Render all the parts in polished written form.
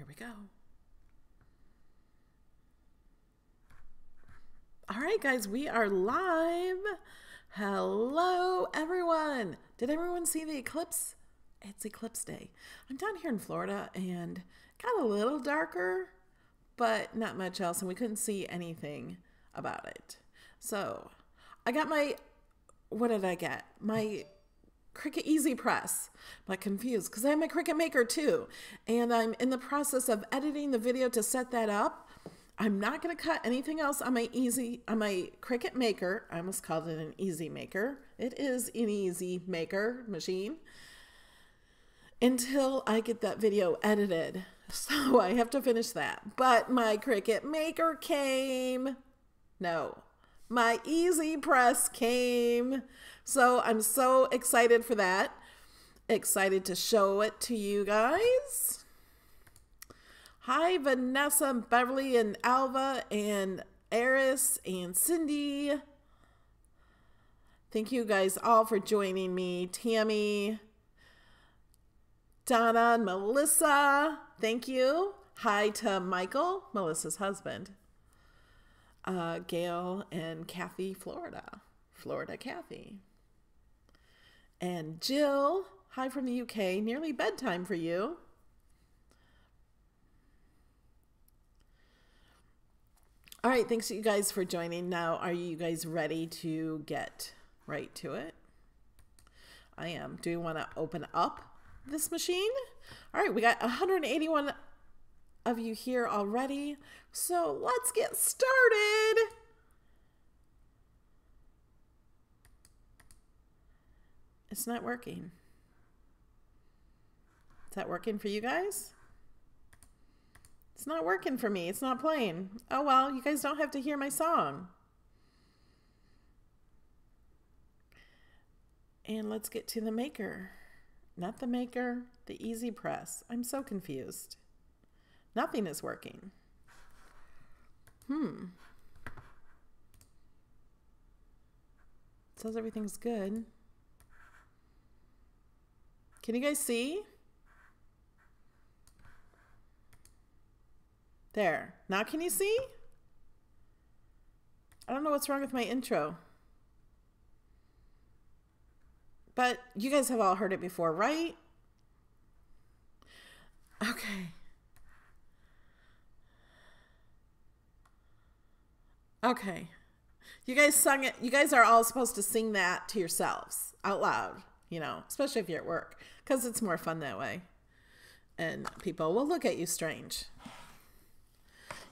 Here we go. All right, guys, we are live. Hello, everyone. Did everyone see the eclipse? It's eclipse day. I'm down here in Florida and got a little darker, but not much else, and we couldn't see anything about it. So I got my, what did I get? My Cricut EasyPress. I'm like confused because I have my Cricut Maker too, and I'm in the process of editing the video to set that up. I'm not going to cut anything else on my Cricut Maker. I almost called it an Easy Maker. It is an Easy Maker machine until I get that video edited. So I have to finish that. But my Cricut Maker came. No, my EasyPress came. So I'm so excited for that. Excited to show it to you guys. Hi, Vanessa, Beverly, and Alva, and Eris, and Cindy. Thank you guys all for joining me. Tammy, Donna, and Melissa. Thank you. Hi to Michael, Melissa's husband. Gail and Kathy, Florida. Florida Kathy. And Jill, hi from the UK. Nearly bedtime for you. All right, thanks you guys for joining. Now, are you guys ready to get right to it? I am. Do you want to open up this machine? All right, we got 181 of you here already. So let's get started. It's not working. Is that working for you guys? It's not working for me. It's not playing. Oh, well, you guys don't have to hear my song. And let's get to the Maker. Not the Maker, the EasyPress. I'm so confused. Nothing is working. It says everything's good. Can you guys see? There. Now can you see? I don't know what's wrong with my intro. But you guys have all heard it before, right? Okay. Okay. You guys sung it. You guys are all supposed to sing that to yourselves out loud, you know, especially if you're at work, because it's more fun that way. And people will look at you strange.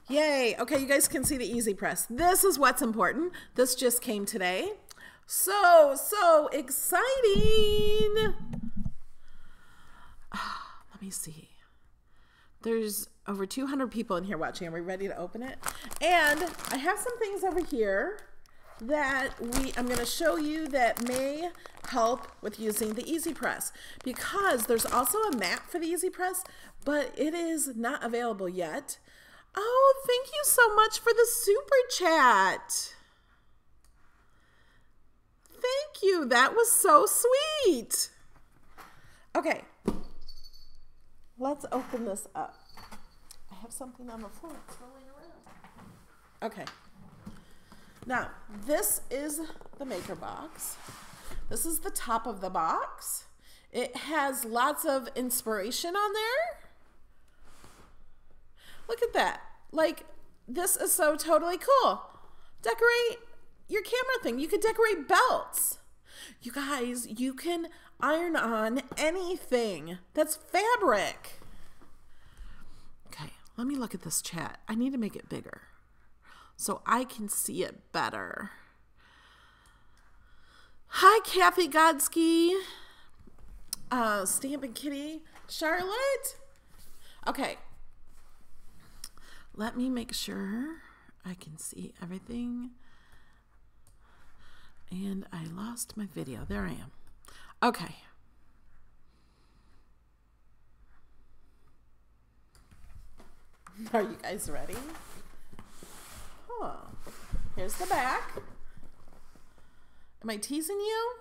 Yay. Okay, you guys can see the EasyPress. This is what's important. This just came today. So exciting. Let me see. There's over 200 people in here watching. Are we ready to open it? And I have some things over here that I'm going to show you that may help with using the EasyPress, because there's also a map for the EasyPress, but it is not available yet. Oh, thank you so much for the super chat. Thank you. That was so sweet. Okay. Let's open this up. I have something on the floor. It's rolling around. Okay. Now, this is the Maker box. This is the top of the box. It has lots of inspiration on there. Look at that. Like, this is so totally cool. Decorate your camera thing. You could decorate belts. You guys, you can iron on anything that's fabric. Okay, let me look at this chat. I need to make it bigger so I can see it better. Hi, Kathy Godsky. Stampin' Kitty. Charlotte. Okay. Let me make sure I can see everything. And I lost my video. There I am. Okay. Are you guys ready? Huh. Here's the back. Am I teasing you?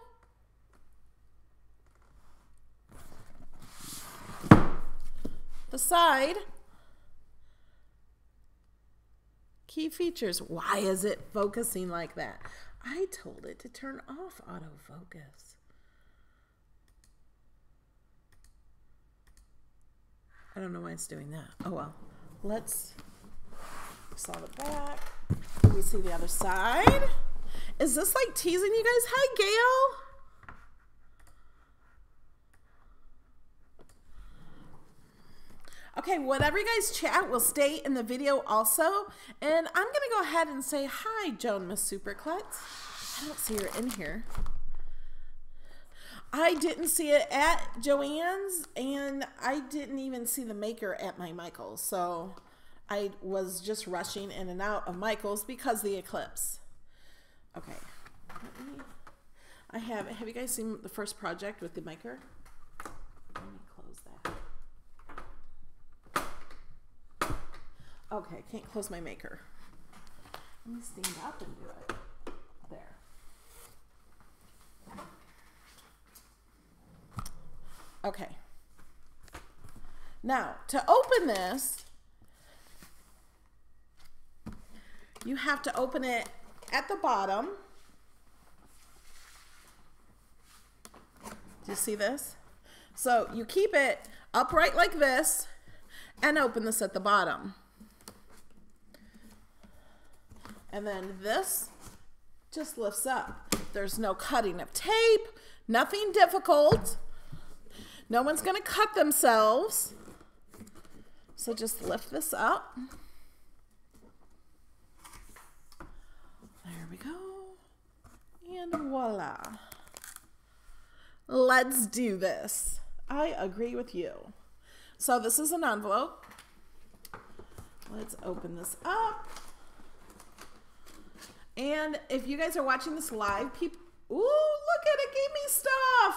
The side. Key features. Why is it focusing like that? I told it to turn off autofocus. I don't know why it's doing that. Oh well. Let's saw the back. Can we see the other side? Is this like teasing you guys? Hi, Gail. Okay, whatever you guys chat will stay in the video also. And I'm going to go ahead and say hi, Joan Miss Superklutz. I don't see her in here. I didn't see it at Joann's, and I didn't even see the maker at my Michael's. So I was just rushing in and out of Michael's because of the eclipse. Okay. Have you guys seen the first project with the maker? Let me close that. Okay, I can't close my maker. Let me stand up and do it. There. Okay. Now, to open this, you have to open it at the bottom. Do you see this? So you keep it upright like this and open this at the bottom. And then this just lifts up. There's no cutting of tape, nothing difficult. No one's going to cut themselves. So just lift this up. There we go. And voila. Let's do this. I agree with you. So this is an envelope. Let's open this up. And if you guys are watching this live, people, ooh, look at it, gave me stuff.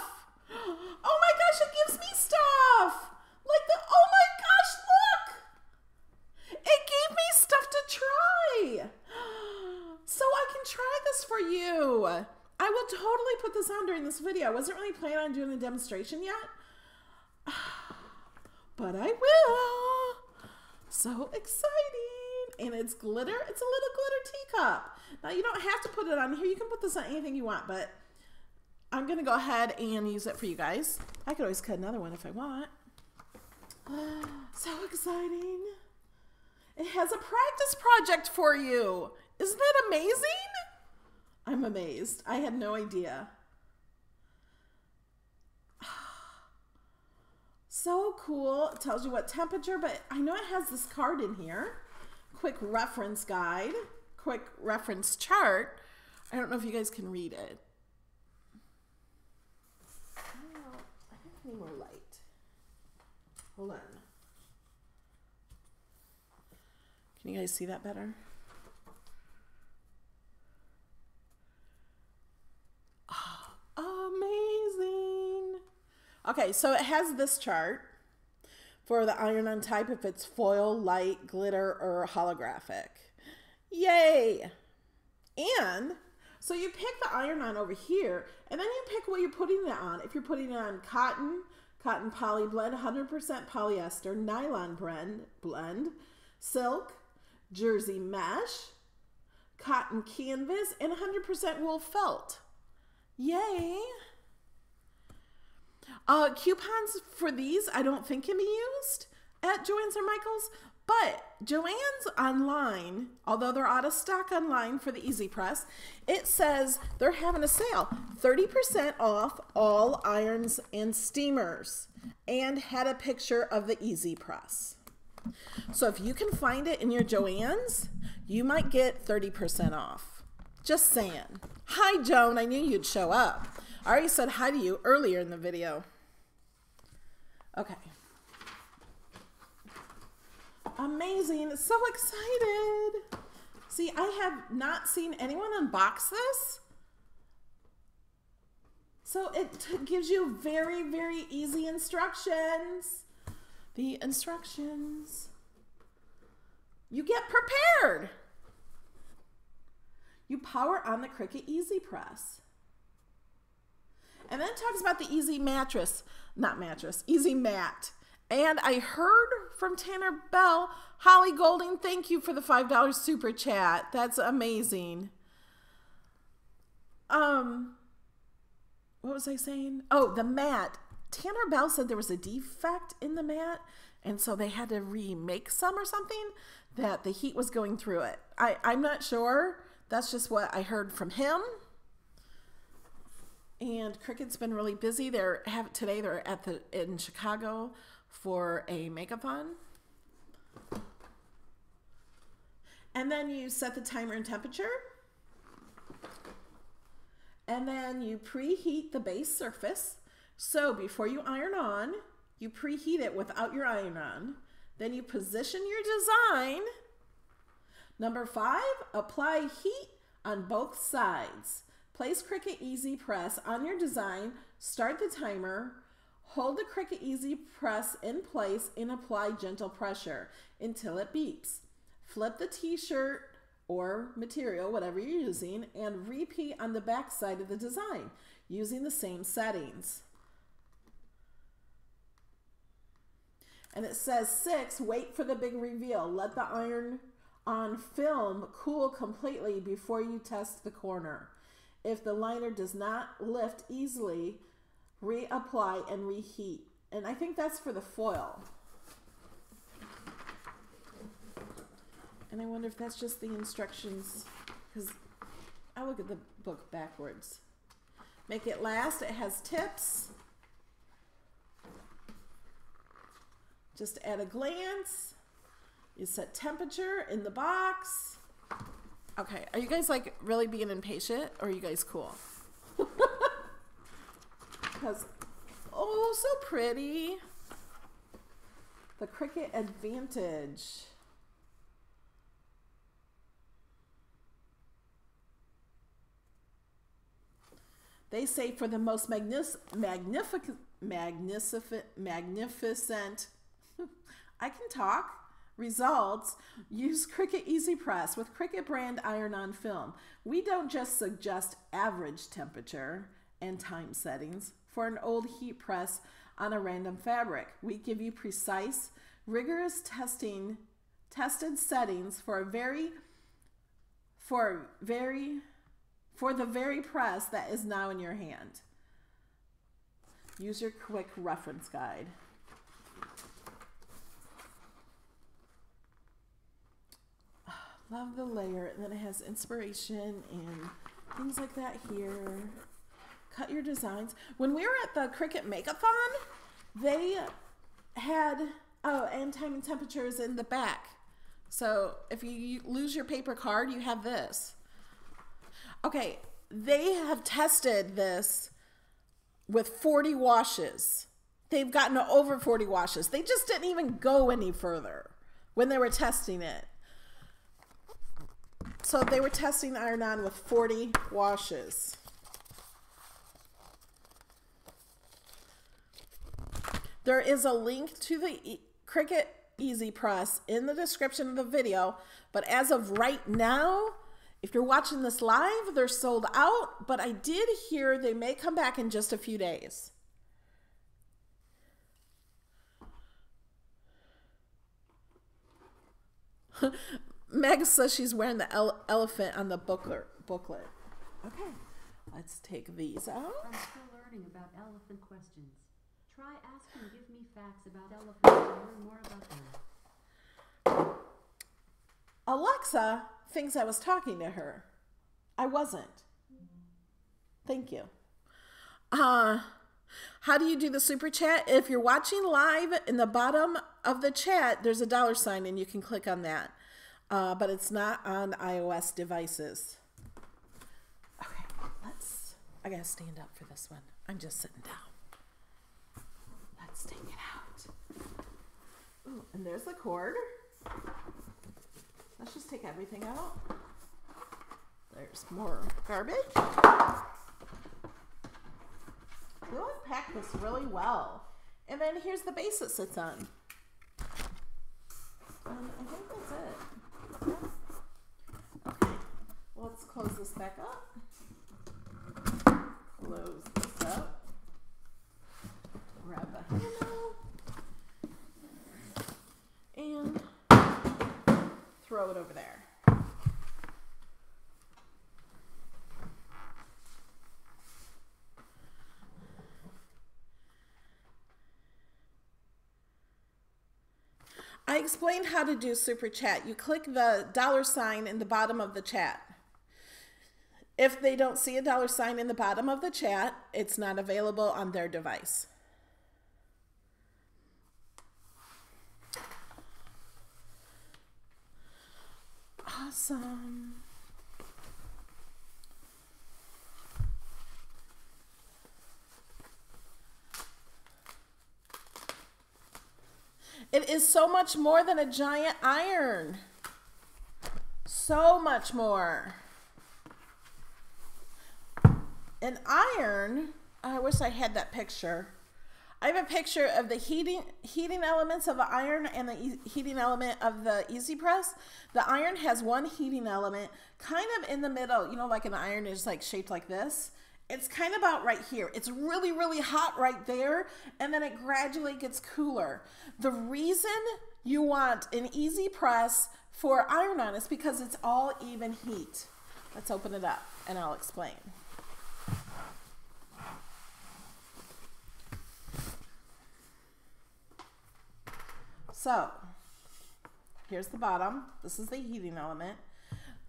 Oh my gosh, it gives me stuff. Like the, oh my gosh, look. It gave me stuff to try. So I can try this for you. I will totally put this on during this video. I wasn't really planning on doing a demonstration yet, but I will. So exciting. And it's glitter. It's a little glitter teacup. Now you don't have to put it on here. You can put this on anything you want, but I'm going to go ahead and use it for you guys. I could always cut another one if I want. So exciting. It has a practice project for you. Isn't that amazing? I'm amazed. I had no idea. So cool. It tells you what temperature, but I know it has this card in here. Quick reference guide. Quick reference chart. I don't know if you guys can read it. I think I need more light. Hold on. Can you guys see that better? Amazing. Okay, so it has this chart for the iron-on type if it's foil, light, glitter, or holographic. Yay! And so you pick the iron-on over here, and then you pick what you're putting it on. If you're putting it on cotton, cotton poly blend, 100% polyester, nylon blend, silk, jersey mesh, cotton canvas, and 100% wool felt. Yay! Coupons for these I don't think can be used at Joann's or Michael's, but Joann's online, although they're out of stock online for the EasyPress, it says they're having a sale, 30% off all irons and steamers, and had a picture of the EasyPress. So if you can find it in your Joann's, you might get 30% off. Just saying. Hi, Joan. I knew you'd show up. I already said hi to you earlier in the video. Okay. Amazing. So excited. See, I have not seen anyone unbox this. So it gives you very, very easy instructions. The instructions. You get prepared. You power on the Cricut EasyPress. And then it talks about the Easy Mattress, not mattress, Easy Mat. And I heard from Tanner Bell. Holly Golding, thank you for the $5 super chat. That's amazing. What was I saying? Oh, the mat. Tanner Bell said there was a defect in the mat, and so they had to remake some or something, that the heat was going through it. I'm not sure. That's just what I heard from him. And Cricut's been really busy. Today they're in Chicago for a make-a-thon. And then you set the timer and temperature. And then you preheat the base surface. So before you iron on, you preheat it without your iron on. Then you position your design. Number 5, apply heat on both sides. Place Cricut EasyPress on your design, start the timer, hold the Cricut EasyPress in place and apply gentle pressure until it beeps. Flip the t-shirt or material, whatever you're using, and repeat on the back side of the design using the same settings. And it says 6, wait for the big reveal. Let the iron on film cool completely before you test the corner. If the liner does not lift easily, reapply and reheat. And I think that's for the foil. And I wonder if that's just the instructions, because I look at the book backwards. Make it last. It has tips. Just at a glance. You set temperature in the box. Okay, are you guys like really being impatient, or are you guys cool? Because, oh, so pretty. The Cricut Advantage. They say for the most magnificent, I can talk, results, use Cricut EasyPress with Cricut brand iron-on film. We don't just suggest average temperature and time settings for an old heat press on a random fabric. We give you precise, rigorous tested settings for the very press that is now in your hand. Use your quick reference guide. Love the layer, and then it has inspiration and things like that here. Cut your designs. When we were at the Cricut Make-a-thon, they had, and time and temperatures in the back. So if you lose your paper card, you have this. Okay, they have tested this with 40 washes. They've gotten to over 40 washes. They just didn't even go any further when they were testing it. So they were testing iron-on with 40 washes. There is a link to the Cricut EasyPress in the description of the video, but as of right now, if you're watching this live, they're sold out, but I did hear they may come back in just a few days. Meg says she's wearing the elephant on the booklet. Okay, let's take these out. I'm still learning about elephant questions. Try asking Give Me Facts about elephants to learn more about them. Alexa thinks I was talking to her. I wasn't. Thank you. How do you do the super chat? If you're watching live, in the bottom of the chat, there's a $sign and you can click on that. But it's not on iOS devices. Okay, I gotta stand up for this one. I'm just sitting down. Let's take it out. Ooh, and there's the cord. Let's just take everything out. There's more garbage. We'll unpack this really well. And then here's the base it sits on. I think that's it. Okay, let's close this back up. Close this up. Grab the handle. it over there. I explained how to do super chat. You click the $sign in the bottom of the chat. If they don't see a $sign in the bottom of the chat, it's not available on their device. Awesome. It is so much more than a giant iron. So much more. An iron, I wish I had that picture. I have a picture of the heating elements of an iron and the heating element of the EasyPress. The iron has one heating element kind of in the middle, you know, like an iron is like shaped like this. It's kind of about right here. It's really, really hot right there, and then it gradually gets cooler. The reason you want an EasyPress for iron-on is because it's all even heat. Let's open it up, and I'll explain. So, here's the bottom. This is the heating element.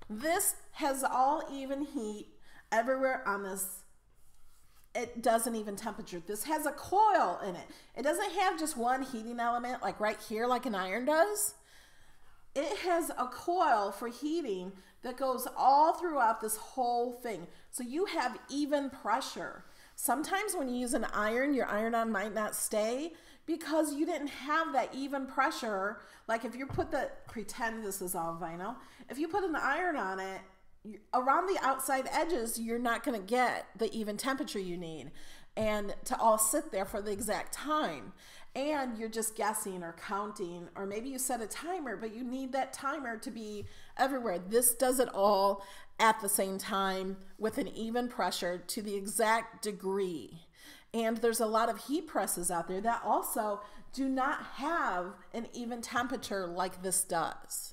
This has all even heat everywhere on this. It doesn't even temperature. This has a coil in it. It doesn't have just one heating element like right here like an iron does. It has a coil for heating that goes all throughout this whole thing. So you have even pressure. Sometimes when you use an iron, your iron-on might not stay because you didn't have that even pressure. Like if you put pretend this is all vinyl. If you put an iron on it, around the outside edges, you're not going to get the even temperature you need and to all sit there for the exact time. And you're just guessing or counting, or maybe you set a timer, but you need that timer to be everywhere. This does it all at the same time with an even pressure to the exact degree. And there's a lot of heat presses out there that also do not have an even temperature like this does.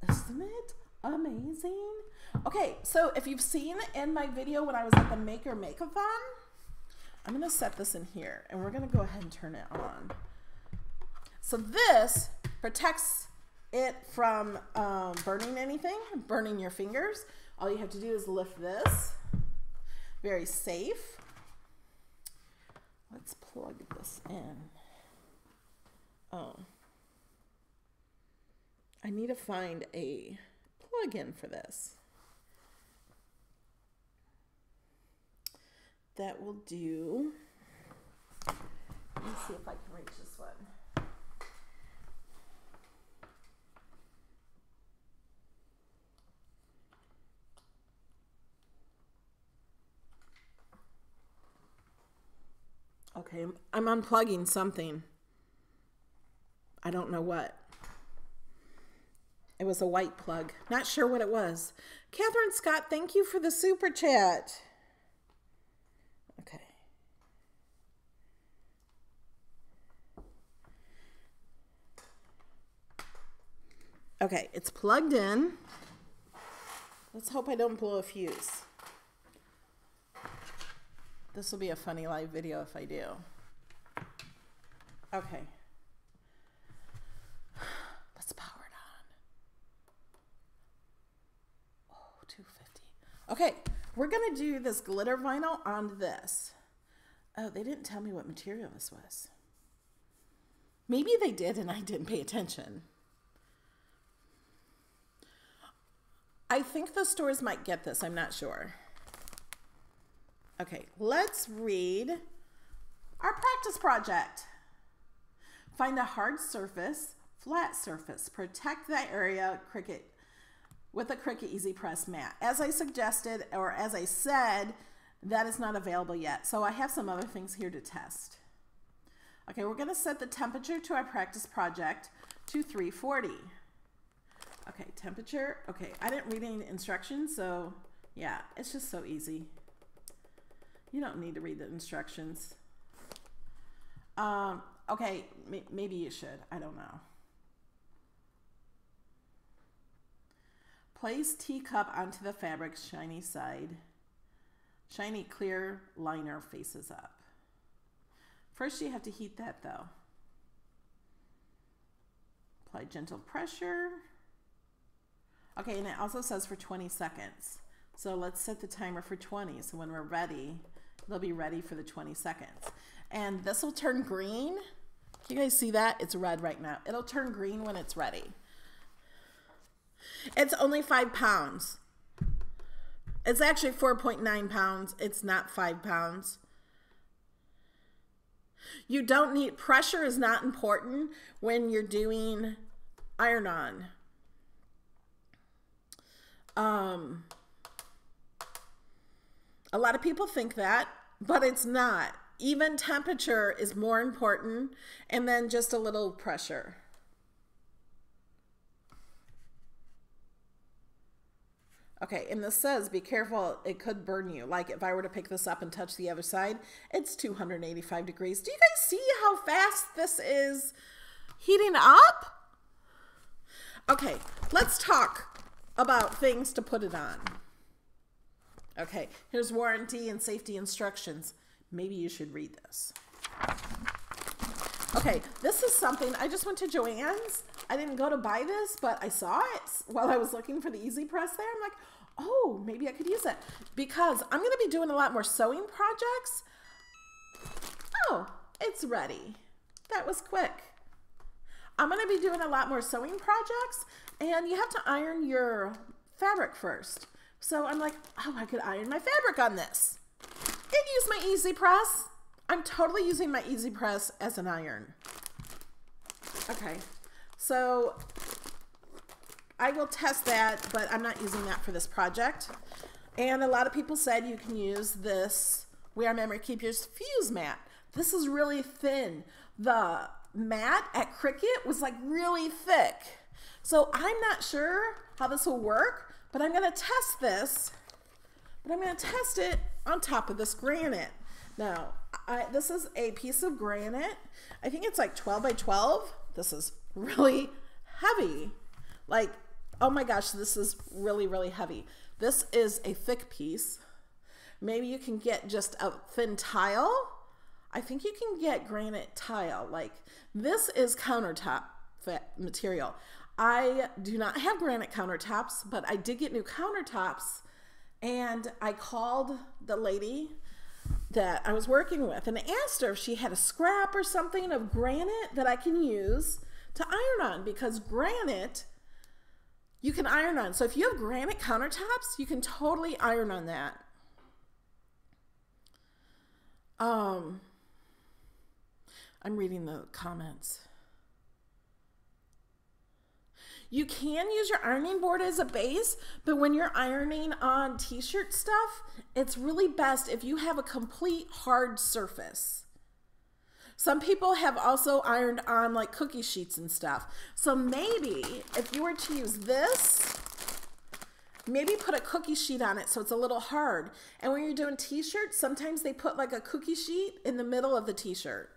Isn't it amazing? Okay, so if you've seen in my video when I was at the Maker Make-a-thon, I'm going to set this in here and we're going to go ahead and turn it on. So this protects it from burning anything, burning your fingers. All you have to do is lift this. Very safe. Let's plug this in. Oh. I need to find a plug-in for this. That will do. Let me see if I can reach this one. Okay, I'm unplugging something. I don't know what. It was a white plug. Not sure what it was. Catherine Scott, thank you for the super chat. Okay. Okay, it's plugged in. Let's hope I don't blow a fuse. This will be a funny live video if I do. Okay. Let's power it on. Oh, 250. Okay, we're going to do this glitter vinyl on this. Oh, they didn't tell me what material this was. Maybe they did and I didn't pay attention. I think the stores might get this. I'm not sure. Okay, let's read our practice project. Find a hard surface, flat surface. Protect that area Cricut with a Cricut EasyPress mat. As I suggested, or as I said, that is not available yet. So I have some other things here to test. Okay, we're gonna set the temperature to our practice project to 340. Okay, temperature. Okay, I didn't read any instructions, so yeah, it's just so easy. You don't need to read the instructions. Okay, maybe you should. I don't know. Place teacup onto the fabric's shiny side. Shiny clear liner faces up. First you have to heat that though. Apply gentle pressure. Okay, and it also says for 20 seconds. So let's set the timer for 20. So when we're ready, it'll be ready for the 20 seconds. And this will turn green. Can you guys see that? It's red right now. It'll turn green when it's ready. It's only 5 pounds. It's actually 4.9 pounds. It's not 5 pounds. You don't need, pressure is not important when you're doing iron-on. A lot of people think that, but it's not. Even temperature is more important, and then just a little pressure. Okay, and this says, be careful, it could burn you. Like if I were to pick this up and touch the other side, it's 285 degrees. Do you guys see how fast this is heating up? Okay, let's talk about things to put it on. Okay, here's warranty and safety instructions. Maybe you should read this. Okay, this is something, I just went to Joann's. I didn't go to buy this, but I saw it while I was looking for the EasyPress there. I'm like, oh, maybe I could use it because I'm going to be doing a lot more sewing projects. Oh, it's ready. That was quick. I'm going to be doing a lot more sewing projects, and you have to iron your fabric first. So I'm like, oh, I could iron my fabric on this and use my EasyPress. I'm totally using my EasyPress as an iron. Okay, so I will test that, but I'm not using that for this project. And a lot of people said you can use this Wear Memory Keepers fuse mat. This is really thin. The mat at Cricut was like really thick. So I'm not sure how this will work, but I'm gonna test this. But I'm gonna test it on top of this granite. Now, this is a piece of granite. I think it's like 12 by 12. This is really heavy. Like, oh my gosh, this is really, really heavy. This is a thick piece. Maybe you can get just a thin tile. I think you can get granite tile. Like, this is countertop material. I do not have granite countertops, but I did get new countertops, and I called the lady that I was working with and asked her if she had a scrap or something of granite that I can use to iron on, because granite you can iron on. So if you have granite countertops, you can totally iron on that. I'm reading the comments. You can use your ironing board as a base, but when you're ironing on t-shirt stuff, it's really best if you have a complete hard surface. Some people have also ironed on like cookie sheets and stuff. So maybe if you were to use this, maybe put a cookie sheet on it so it's a little hard. And when you're doing t-shirts, sometimes they put like a cookie sheet in the middle of the t-shirt.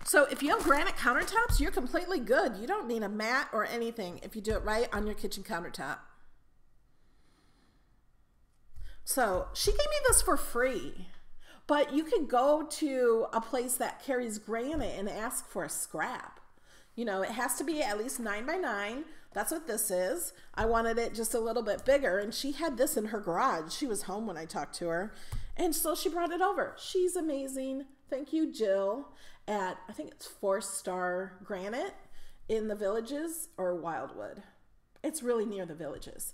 So if you have granite countertops, you're completely good. You don't need a mat or anything if you do it right on your kitchen countertop. So she gave me this for free, but you could go to a place that carries granite and ask for a scrap. You know, it has to be at least 9 by 9. That's what this is. I wanted it just a little bit bigger, and she had this in her garage. She was home when I talked to her, and so she brought it over. She's amazing. Thank you, Jill, at I think it's 4-Star Granite in the Villages or Wildwood. It's really near the Villages.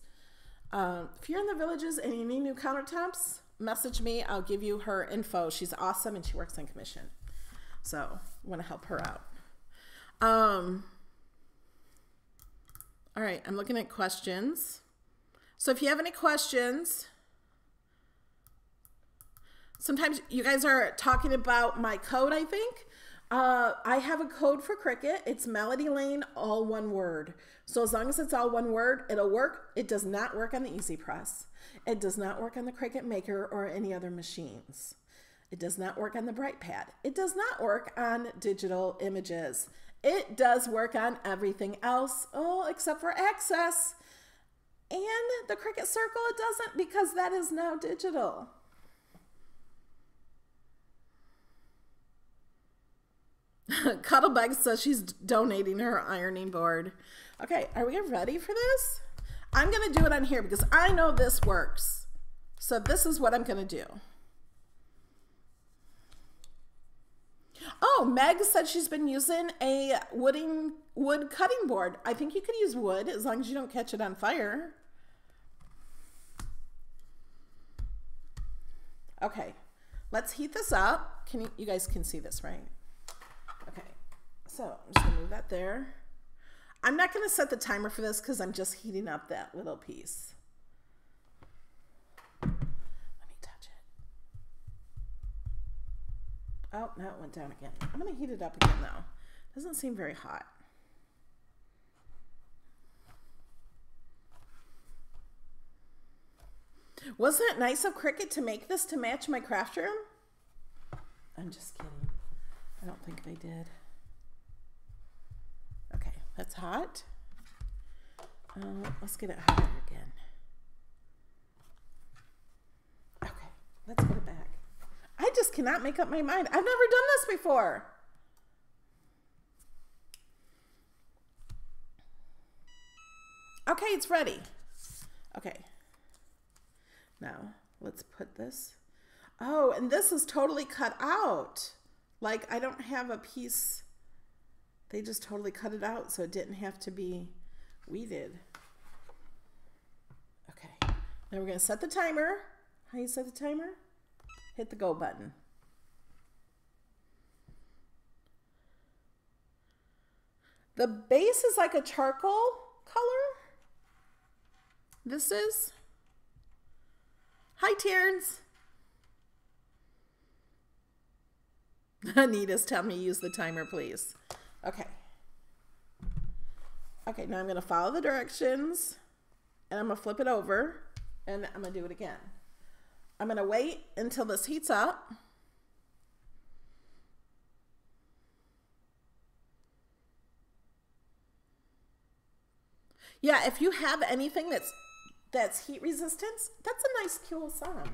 If you're in the Villages and you need new countertops, message me. I'll give you her info. She's awesome and she works on commission. So I want to help her out. All right, I'm looking at questions. So if you have any questions, sometimes you guys are talking about my code, I think. I have a code for Cricut. It's Melody Lane, all one word. So as long as it's all one word, it'll work. It does not work on the EasyPress. It does not work on the Cricut Maker or any other machines. It does not work on the BrightPad. It does not work on digital images. It does work on everything else, oh, except for Access. And the Cricut Circle, it doesn't, because that is now digital. Cuddlebug says she's donating her ironing board. Okay, are we ready for this? I'm going to do it on here because I know this works. So this is what I'm going to do. Oh, Meg said she's been using a wood cutting board. I think you could use wood as long as you don't catch it on fire. Okay, let's heat this up. You guys can see this, right? Okay, so I'm just gonna move that there. I'm not gonna set the timer for this because I'm just heating up that little piece. Let me touch it. Oh, now it went down again. I'm gonna heat it up again now. Doesn't seem very hot. Wasn't it nice of Cricut to make this to match my craft room? I'm just kidding. I don't think they did. Okay, that's hot. Let's get it hotter again. Okay, let's put it back. I just cannot make up my mind. I've never done this before. Okay, it's ready. Okay. Now, let's put this. Oh, and this is totally cut out. Like, I don't have a piece. They just totally cut it out, so it didn't have to be weeded. Okay, now we're gonna set the timer. How do you set the timer? Hit the go button. The base is like a charcoal color. This is. Hi, Terrence. Anita's telling me to use the timer, please. Okay. Okay, now I'm going to follow the directions, and I'm going to flip it over, and I'm going to do it again. I'm going to wait until this heats up. Yeah, if you have anything that's heat resistance, that's a nice cool sound.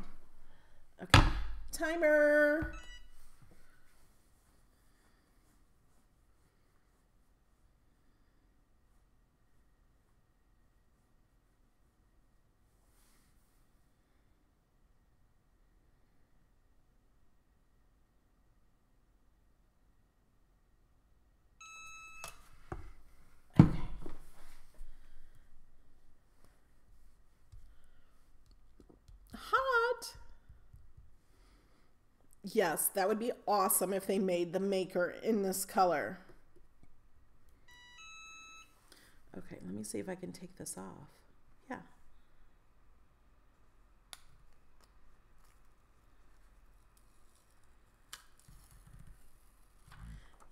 Okay, timer. Yes, that would be awesome if they made the maker in this color. Okay, let me see if I can take this off. Yeah.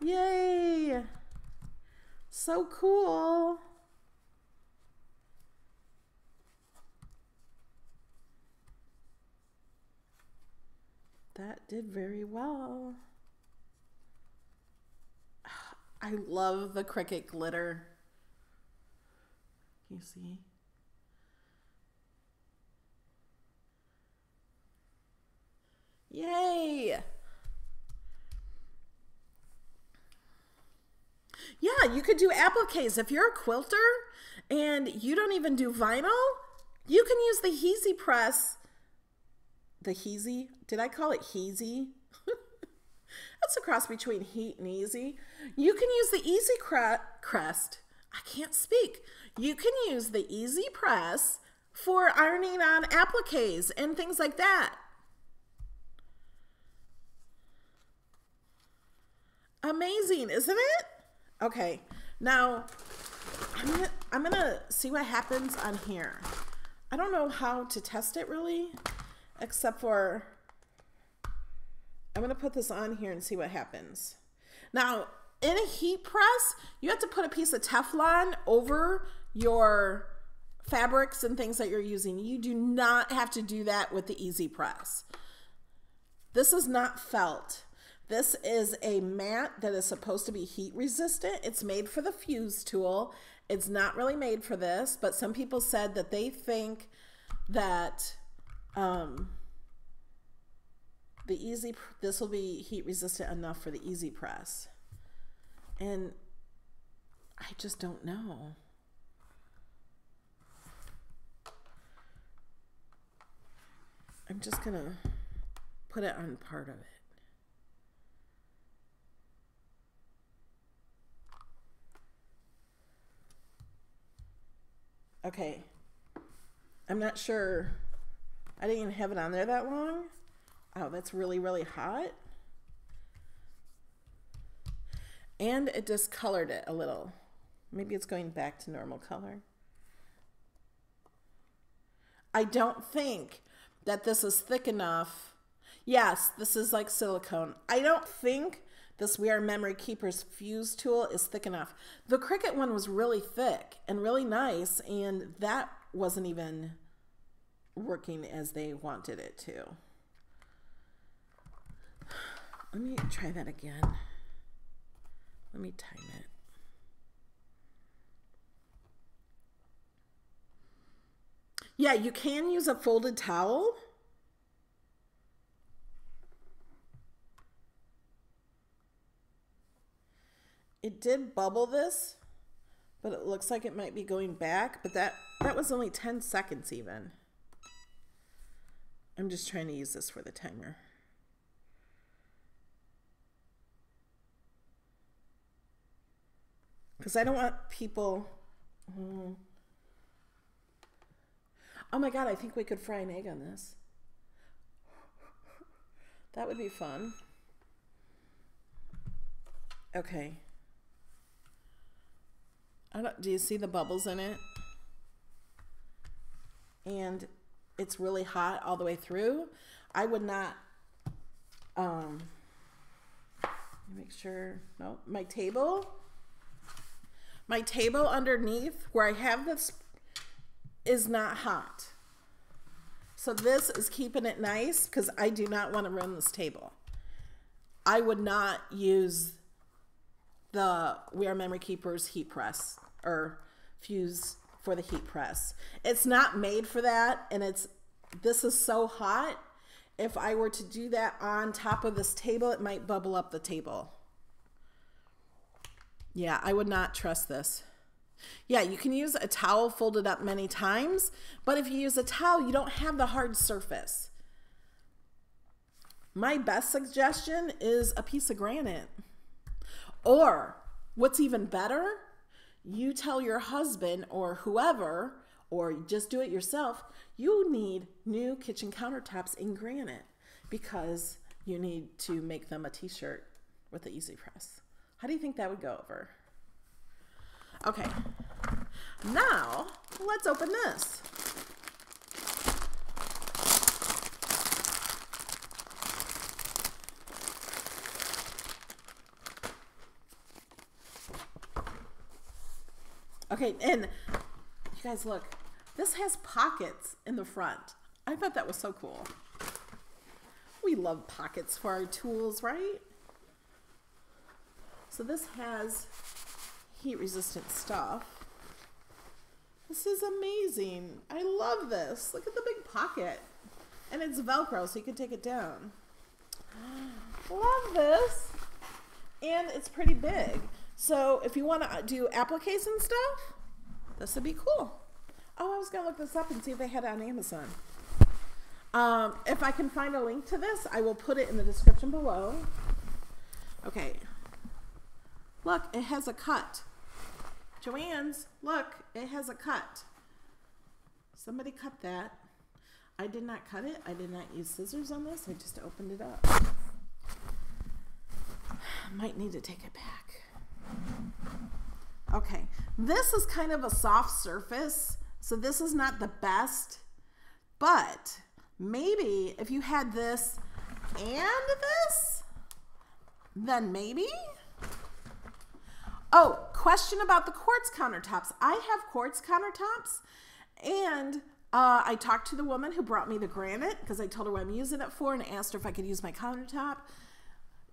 Yay! So cool. That did very well. I love the Cricut glitter. Can you see? Yay! Yeah, you could do appliques. If you're a quilter and you don't even do vinyl, you can use the EasyPress. The Heezy? Did I call it Heezy? That's a cross between heat and easy. You can use the EasyPress. I can't speak. You can use the EasyPress for ironing on appliques and things like that. Amazing, isn't it? Okay, now I'm gonna see what happens on here. I don't know how to test it really, except for I'm gonna put this on here and see what happens. Now, in a heat press, you have to put a piece of Teflon over your fabrics and things that you're using. You do not have to do that with the EasyPress. This is not felt. This is a mat that is supposed to be heat resistant. It's made for the fuse tool. It's not really made for this, but some people said that they think that this will be heat resistant enough for the EasyPress. And I just don't know. I'm just gonna put it on part of it. Okay, I'm not sure. I didn't even have it on there that long. Oh, that's really, really hot. And it discolored it a little. Maybe it's going back to normal color. I don't think that this is thick enough. Yes, this is like silicone. I don't think this We Are Memory Keepers fuse tool is thick enough. The Cricut one was really thick and really nice, and that wasn't even working as they wanted it to. Let me try that again. Let me time it. Yeah, you can use a folded towel. It did bubble this, but it looks like it might be going back, but that was only 10 seconds even. I'm just trying to use this for the timer. Because I don't want people... Oh my God, I think we could fry an egg on this. That would be fun. Okay. Do you see the bubbles in it? And it's really hot all the way through. I would not, make sure, no, my table underneath where I have this is not hot. So this is keeping it nice because I do not want to run this table. I would not use the We Are Memory Keepers heat press or fuse for the heat press. It's not made for that, and this is so hot. If I were to do that on top of this table, it might bubble up the table. Yeah, I would not trust this. Yeah, you can use a towel folded up many times, but if you use a towel, you don't have the hard surface. My best suggestion is a piece of granite. Or, what's even better, you tell your husband or whoever, or just do it yourself, you need new kitchen countertops in granite because you need to make them a t-shirt with the EasyPress. How do you think that would go over? Okay, now let's open this. Okay, and you guys look, this has pockets in the front. I thought that was so cool. We love pockets for our tools, right? So this has heat resistant stuff. This is amazing. I love this. Look at the big pocket. And it's Velcro, so you can take it down. Love this. And it's pretty big. So if you want to do appliques and stuff, this would be cool. Oh, I was going to look this up and see if they had it on Amazon. If I can find a link to this, I will put it in the description below. Okay. Look, it has a cut. Joanne's, look, it has a cut. Somebody cut that. I did not cut it. I did not use scissors on this. I just opened it up. Might need to take it back. Okay, this is kind of a soft surface, so this is not the best, but maybe if you had this and this, then maybe. Oh, question about the quartz countertops. I have quartz countertops, and I talked to the woman who brought me the granite because I told her what I'm using it for and asked her if I could use my countertop.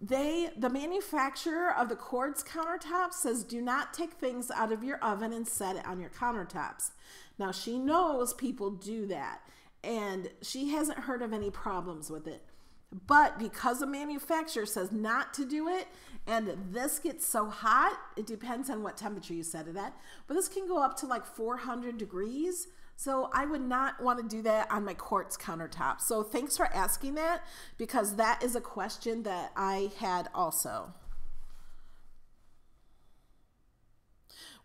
The manufacturer of the quartz countertop says do not take things out of your oven and set it on your countertops. Now she knows people do that and she hasn't heard of any problems with it. But because the manufacturer says not to do it and this gets so hot, it depends on what temperature you set it at, but this can go up to like 400 degrees. So I would not want to do that on my quartz countertop. So thanks for asking that because that is a question that I had also.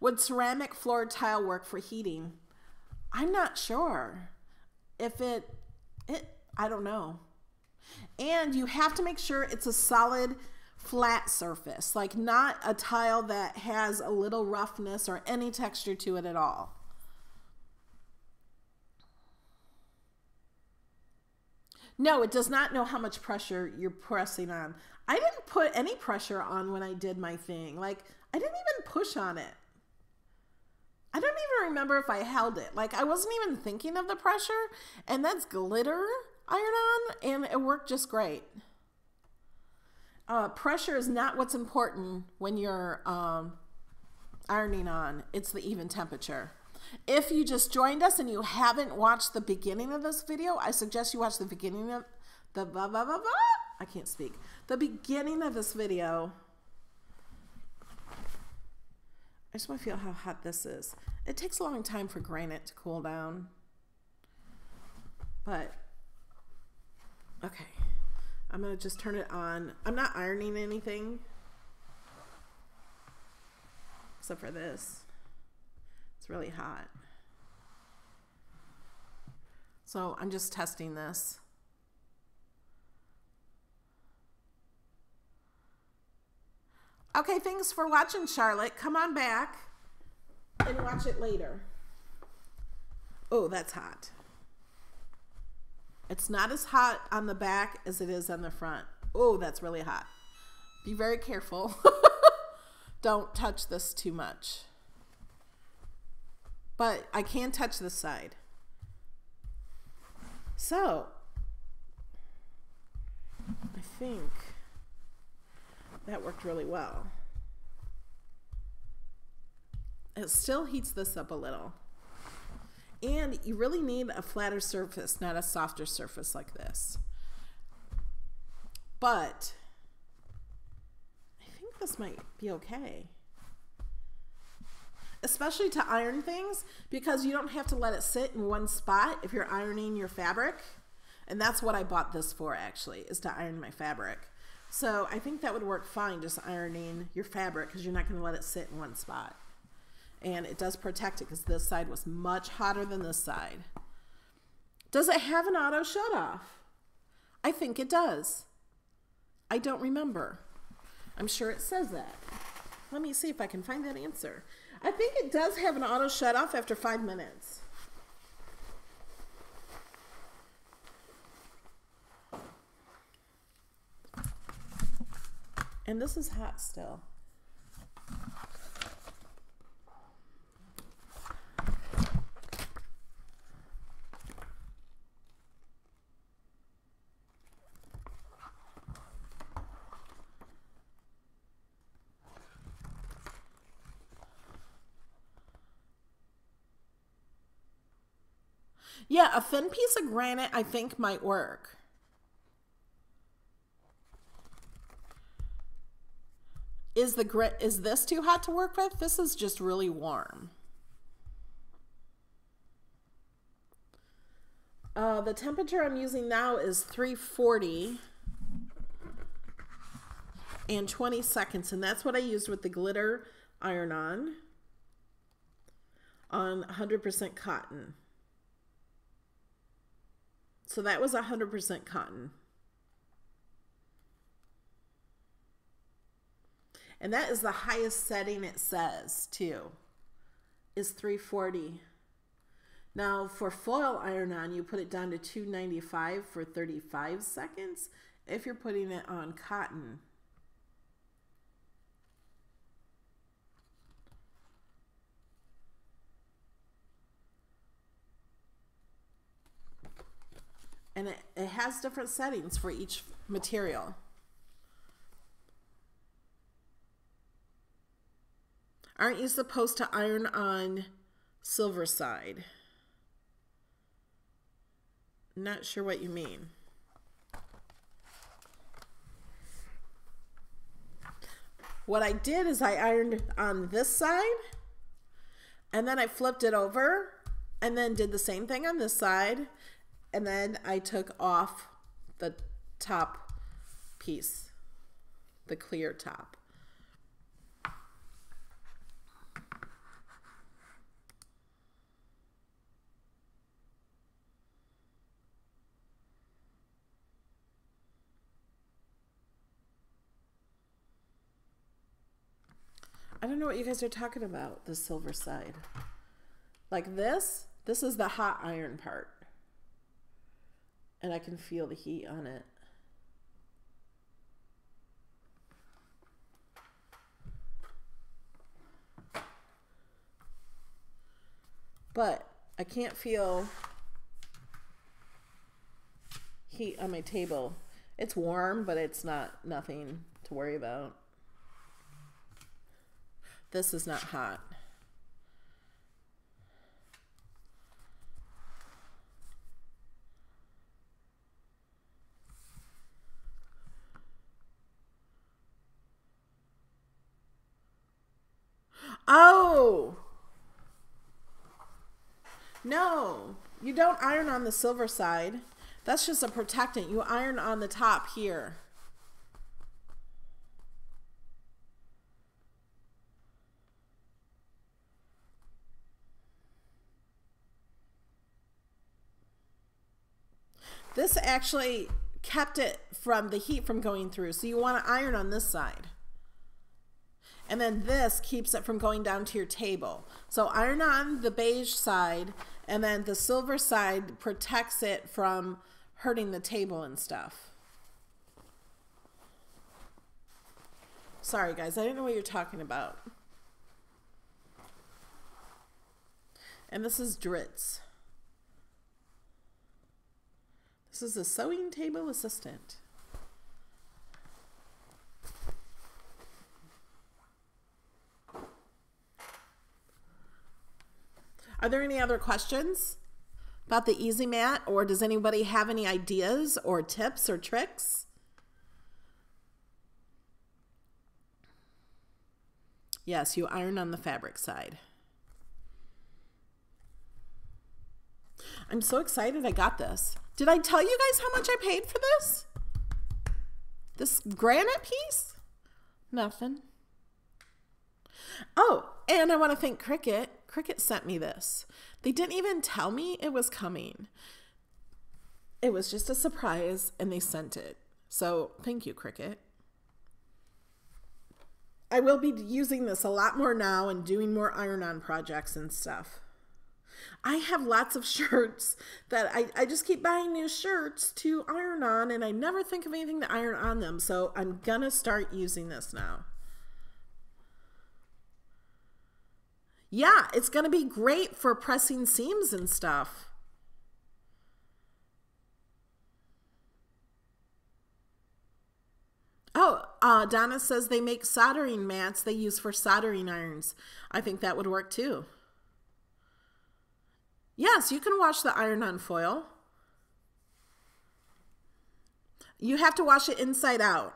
Would ceramic floor tile work for heating? I'm not sure. If I don't know. And you have to make sure it's a solid flat surface, like not a tile that has a little roughness or any texture to it at all. No, it does not know how much pressure you're pressing on. I didn't put any pressure on when I did my thing. Like, I didn't even push on it. I don't even remember if I held it. Like, I wasn't even thinking of the pressure. And that's glitter iron-on, and it worked just great. Pressure is not what's important when you're ironing on. It's the even temperature. If you just joined us and you haven't watched the beginning of this video, I suggest you watch the beginning of the I can't speak. The beginning of this video. I just want to feel how hot this is. It takes a long time for granite to cool down. But, okay. I'm going to just turn it on. I'm not ironing anything. Except for this. It's really hot. So I'm just testing this. Okay, thanks for watching, Charlotte. Come on back and watch it later. Oh, that's hot. It's not as hot on the back as it is on the front. Oh, that's really hot. Be very careful. Don't touch this too much. But I can touch this side. So, I think that worked really well. It still heats this up a little. And you really need a flatter surface, not a softer surface like this. But I think this might be okay. Especially to iron things, because you don't have to let it sit in one spot if you're ironing your fabric. And that's what I bought this for, actually, is to iron my fabric. So I think that would work fine, just ironing your fabric, because you're not going to let it sit in one spot. And it does protect it, because this side was much hotter than this side. Does it have an auto shut off? I think it does. I don't remember. I'm sure it says that. Let me see if I can find that answer. I think it does have an auto shut off after 5 minutes. And this is hot still. Yeah, a thin piece of granite I think might work. Is this too hot to work with? This is just really warm. The temperature I'm using now is 340 and 20 seconds, and that's what I used with the glitter iron-on 100% cotton. So that was 100% cotton. And that is the highest setting it says, too, is 340. Now, for foil iron-on, you put it down to 295 for 35 seconds if you're putting it on cotton. And it has different settings for each material. Aren't you supposed to iron on silver side? Not sure what you mean. What I did is I ironed on this side, and then I flipped it over, and then did the same thing on this side, and then I took off the top piece, the clear top. I don't know what you guys are talking about, the silver side. Like this is the hot iron part. And I can feel the heat on it. But I can't feel heat on my table. It's warm, but it's nothing to worry about. This is not hot. Oh! No, you don't iron on the silver side. That's just a protectant. You iron on the top here. This actually kept it from the heat from going through. So you want to iron on this side. And then this keeps it from going down to your table. So iron on the beige side, and then the silver side protects it from hurting the table and stuff. Sorry guys, I didn't know what you're talking about. And this is Dritz. This is a sewing table assistant. Are there any other questions about the Easy Mat, or does anybody have any ideas or tips or tricks? Yes, you iron on the fabric side. I'm so excited I got this. Did I tell you guys how much I paid for this? This granite piece? Nothing. Oh, and I want to thank Cricut. Cricut sent me this. They didn't even tell me it was coming. It was just a surprise, and they sent it. So thank you, Cricut. I will be using this a lot more now and doing more iron-on projects and stuff. I have lots of shirts that I just keep buying new shirts to iron on, and I never think of anything to iron on them. So I'm gonna start using this now. Yeah, it's gonna be great for pressing seams and stuff. Oh, Donna says they make soldering mats they use for soldering irons. I think that would work too. Yes, you can wash the iron-on foil. You have to wash it inside out.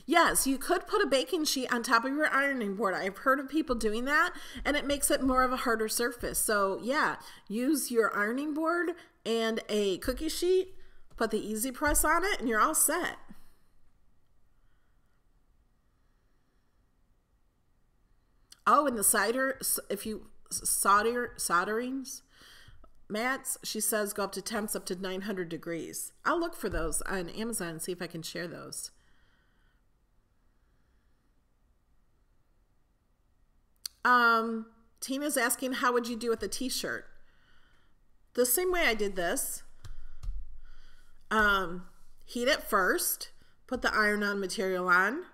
Yes, you could put a baking sheet on top of your ironing board. I've heard of people doing that, and it makes it more of a harder surface. So yeah, use your ironing board and a cookie sheet, put the EasyPress on it, and you're all set. Oh, and the if you solderings mats, she says go up to temps up to 900 degrees. I'll look for those on Amazon and see if I can share those. Tina's asking, how would you do with a t-shirt? The same way I did this. Heat it first, put the iron-on material on,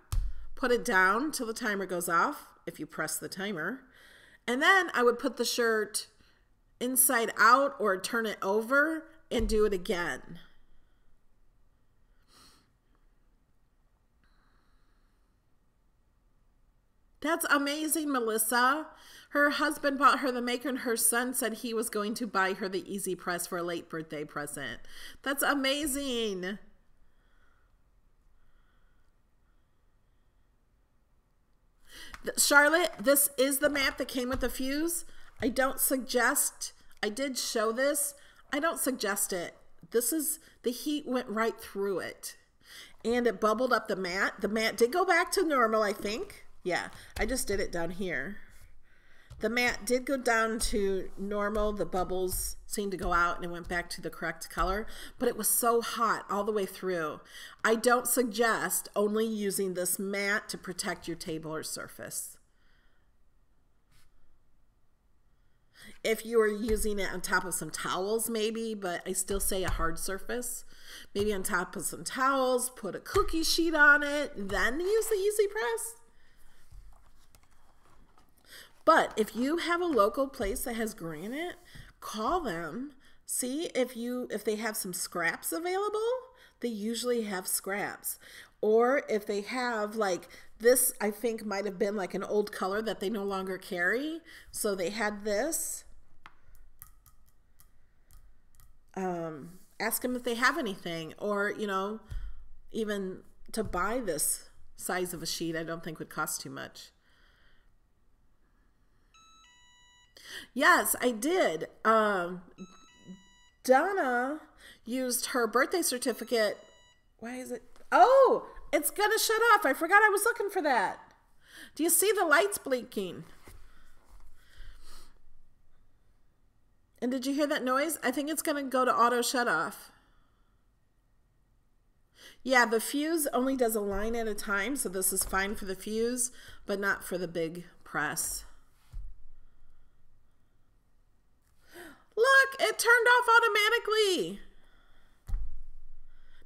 put it down till the timer goes off, if you press the timer. And then I would put the shirt inside out or turn it over and do it again. That's amazing, Melissa. Her husband bought her the maker and her son said he was going to buy her the EasyPress for a late birthday present. That's amazing. Charlotte, this is the mat that came with the fuse. I don't suggest, I did show this. I don't suggest it. This is, the heat went right through it. And it bubbled up the mat. The mat did go back to normal, I think. Yeah, I just did it down here. The mat did go down to normal. The bubbles seemed to go out and it went back to the correct color, but it was so hot all the way through. I don't suggest only using this mat to protect your table or surface. If you were using it on top of some towels, maybe, but I still say a hard surface. Maybe on top of some towels, put a cookie sheet on it, then use the EasyPress. But if you have a local place that has granite, call them. See if they have some scraps available. They usually have scraps. Or if they have like this, I think might have been like an old color that they no longer carry. So they had this. Ask them if they have anything, or, you know, even to buy this size of a sheet, I don't think would cost too much. Yes, I did. Donna used her birthday certificate. Why is it? Oh, it's going to shut off. I forgot I was looking for that. Do you see the lights blinking? And did you hear that noise? I think it's going to go to auto shut off. Yeah, the fuse only does a line at a time, so this is fine for the fuse, but not for the big press. Look, it turned off automatically.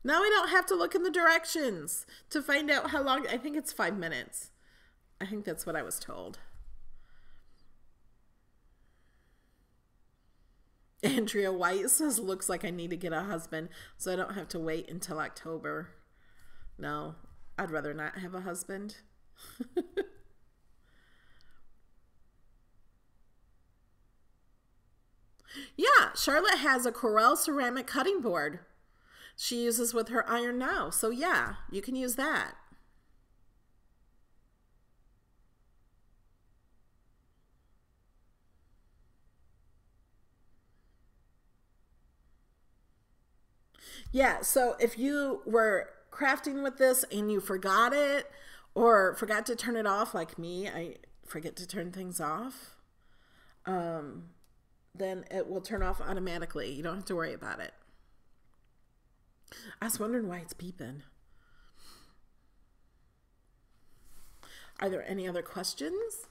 Now we don't have to look in the directions to find out how long. I think it's 5 minutes. I think that's what I was told. Andrea White says, looks like I need to get a husband so I don't have to wait until October. No, I'd rather not have a husband. Yeah, Charlotte has a Corel ceramic cutting board she uses with her iron now. So yeah, you can use that. Yeah, so if you were crafting with this and you forgot it or forgot to turn it off like me, I forget to turn things off, then it will turn off automatically. You don't have to worry about it. I was wondering why it's beeping. Are there any other questions?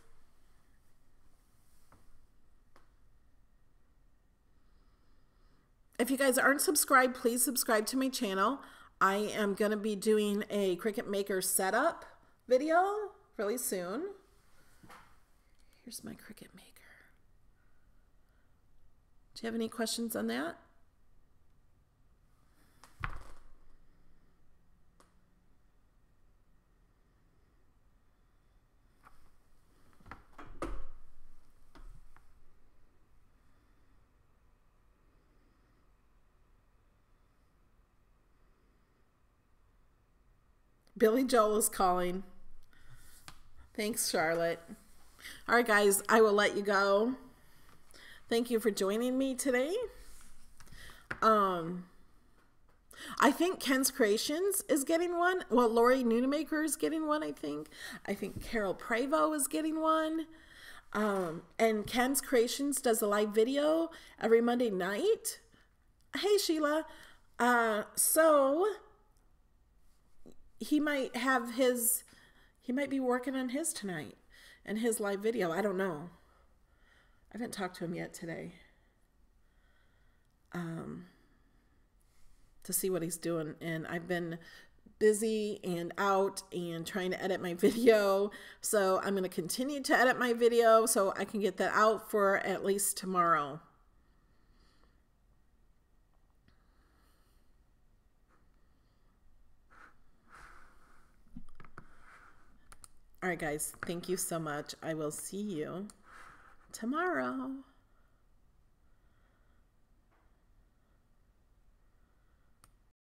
If you guys aren't subscribed, please subscribe to my channel. I am going to be doing a Cricut Maker setup video really soon. Here's my Cricut Maker. Do you have any questions on that? Billy Joel is calling. Thanks, Charlotte. All right, guys, I will let you go. Thank you for joining me today. I think Ken's Creations is getting one. Well, Lori Noonemaker is getting one, I think. I think Carol Prevo is getting one. And Ken's Creations does a live video every Monday night. Hey, Sheila. So he might have his, he might be working on his tonight and his live video. I don't know. I haven't talked to him yet today to see what he's doing. And I've been busy and out and trying to edit my video. So I'm going to continue to edit my video so I can get that out for at least tomorrow. All right, guys, thank you so much. I will see you tomorrow.